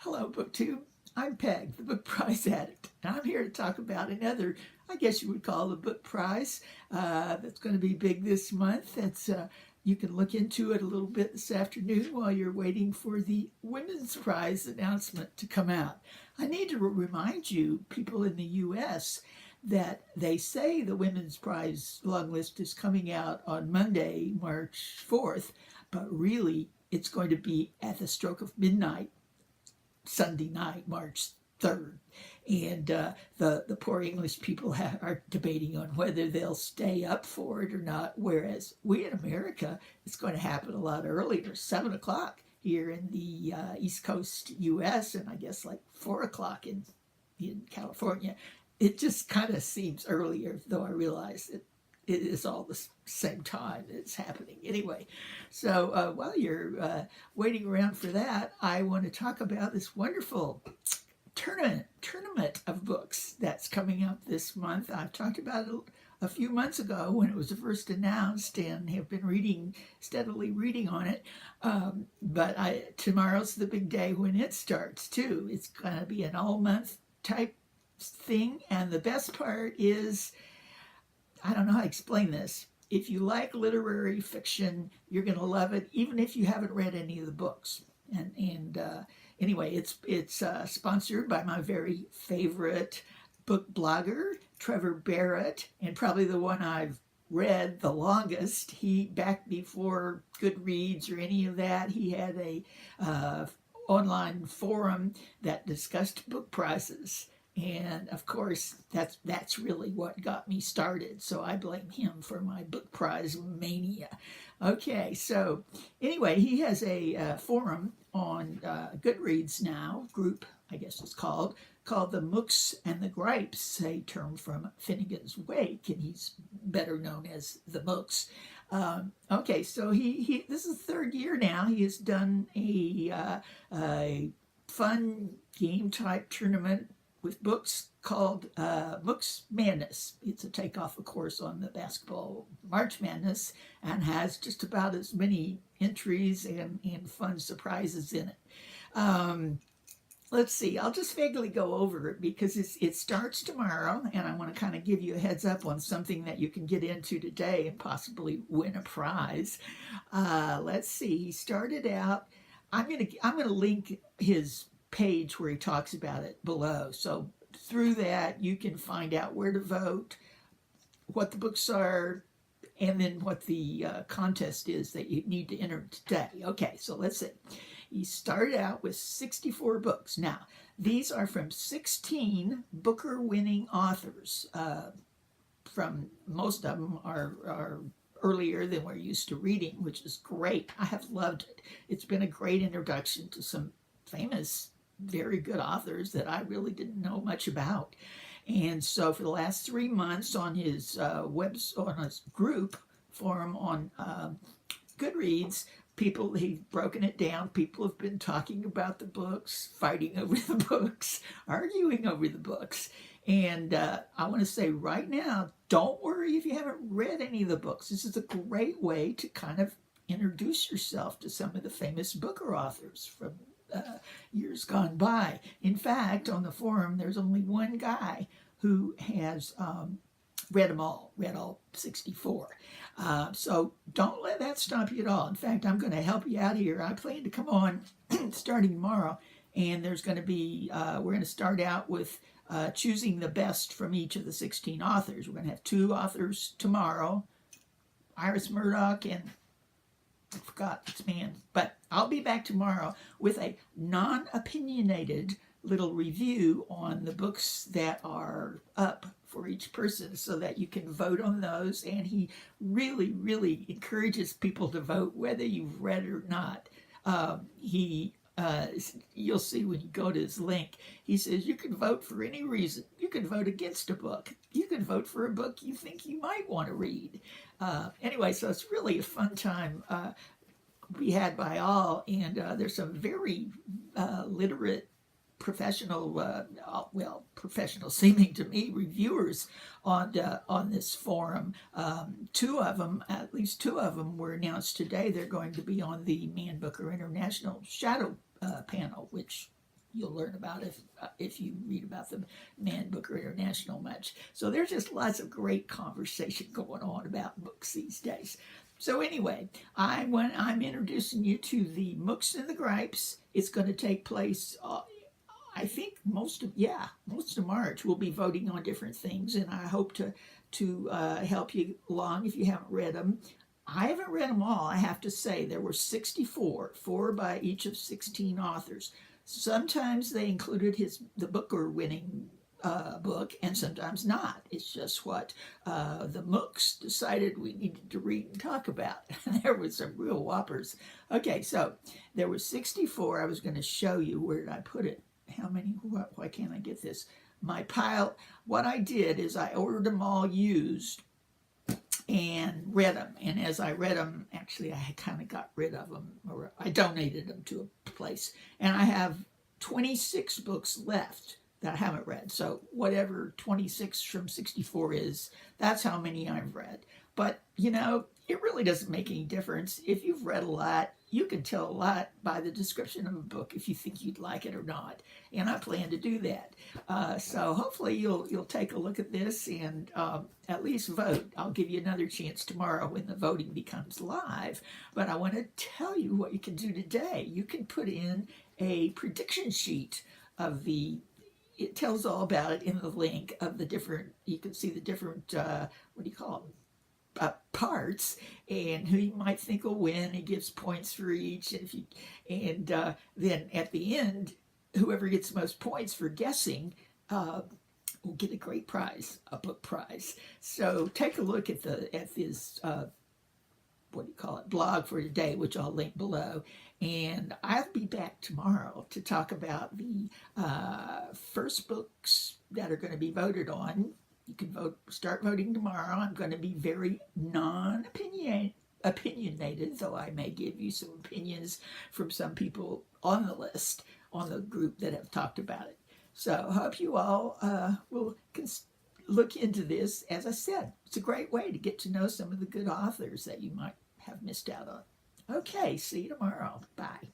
Hello, BookTube. I'm Peg, the Book Prize Addict, and I'm here to talk about another, I guess you would call it a book prize, that's going to be big this month. You can look into it a little bit this afternoon while you're waiting for the Women's Prize announcement to come out. I need to remind you, people in the U.S., that they say the Women's Prize long list is coming out on Monday, March 4th, but really it's going to be at the stroke of midnight Sunday night, March 3rd. And the poor English people are debating on whether they'll stay up for it or not. Whereas we in America, it's going to happen a lot earlier, 7 o'clock here in the East Coast U.S., and I guess like 4 o'clock in California. It just kind of seems earlier, though I realize it is all the same time that it's happening anyway. So while you're waiting around for that, I want to talk about this wonderful tournament of books that's coming up this month. I've talked about it a few months ago when it was first announced and have been steadily reading on it. But tomorrow's the big day when it starts too. It's going to be an all month type thing, and the best part is, I don't know how to explain this. If you like literary fiction, you're going to love it, even if you haven't read any of the books. And anyway, it's sponsored by my very favorite book blogger, Trevor Barrett, and probably the one I've read the longest. He, back before Goodreads or any of that, he had a online forum that discussed book prices. And of course, that's really what got me started. So I blame him for my book prize mania. Okay, so anyway, he has a forum on Goodreads now, group I guess it's called the Mookse and the Gripes, a term from Finnegan's Wake, and he's better known as the Mookse. Okay, so he this is the third year now. He has done a fun game type tournament with books called Mookse Madness. It's a takeoff, of course, on the basketball March Madness, and has just about as many entries and fun surprises in it. Let's see, I'll just vaguely go over it because it starts tomorrow, and I want to kind of give you a heads up on something that you can get into today and possibly win a prize. Let's see, he started out, I'm gonna link his page where he talks about it below. So through that, you can find out where to vote, what the books are, and then what the contest is that you need to enter today. Okay, so let's see. He started out with 64 books. Now, these are from 16 Booker-winning authors. From most of them are earlier than we're used to reading, which is great. I have loved it. It's been a great introduction to some famous, very good authors that I really didn't know much about. And so for the last 3 months on his on his group forum on Goodreads, he's broken it down. People have been talking about the books, fighting over the books, arguing over the books. And I want to say right now, don't worry if you haven't read any of the books. This is a great way to kind of introduce yourself to some of the famous Booker authors from years gone by. In fact, on the forum, there's only one guy who has read all 64. So don't let that stop you at all. In fact, I'm going to help you out here. I plan to come on starting tomorrow, and there's going to be, we're going to start out with choosing the best from each of the 16 authors. We're going to have 2 authors tomorrow, Iris Murdoch and I forgot its man, but I'll be back tomorrow with a non-opinionated little review on the books that are up for each person so that you can vote on those. And he really, really encourages people to vote whether you've read it or not. You'll see when you go to his link, he says you can vote for any reason. You can vote against a book. You can vote for a book you think you might want to read. Anyway, so it's really a fun time be had by all, and there's some very literate professional, professional seeming to me, reviewers on this forum. At least two of them were announced today. They're going to be on the Man Booker International Shadow panel, which you'll learn about if you read about the Man Booker International much. So there's just lots of great conversation going on about books these days. So anyway, I'm introducing you to the Mookse and the Gripes. It's going to take place. I think most of March we'll be voting on different things, and I hope to help you along if you haven't read them. I haven't read them all. I have to say there were 64, four by each of 16 authors. Sometimes they included the Booker winning book, and sometimes not. It's just what the Mookse decided we needed to read and talk about. There was some real whoppers. Okay, so there were 64. I was going to show you, where did I put it? How many? Why can't I get this? My pile. What I did is I ordered them all used and read them. And as I read them, actually, I kind of got rid of them, or I donated them to a place. And I have 26 books left that I haven't read. So whatever 26 from 64 is, that's how many I've read. But, it really doesn't make any difference. If you've read a lot, you can tell a lot by the description of a book if you think you'd like it or not. And I plan to do that. So hopefully you'll take a look at this and at least vote. I'll give you another chance tomorrow when the voting becomes live. But I want to tell you what you can do today. You can put in a prediction sheet of it tells all about it in the link of the different, you can see the different, what do you call them? Parts, and who you might think will win. It gives points for each, and then at the end, whoever gets the most points for guessing will get a great prize, a book prize. So take a look at this what do you call it, blog for today, which I'll link below. And I'll be back tomorrow to talk about the first books that are going to be voted on. You can start voting tomorrow. I'm going to be very opinionated, though I may give you some opinions from some people on the list, on the group that have talked about it. So I hope you all will look into this. As I said, it's a great way to get to know some of the good authors that you might have missed out on. Okay, see you tomorrow. Bye.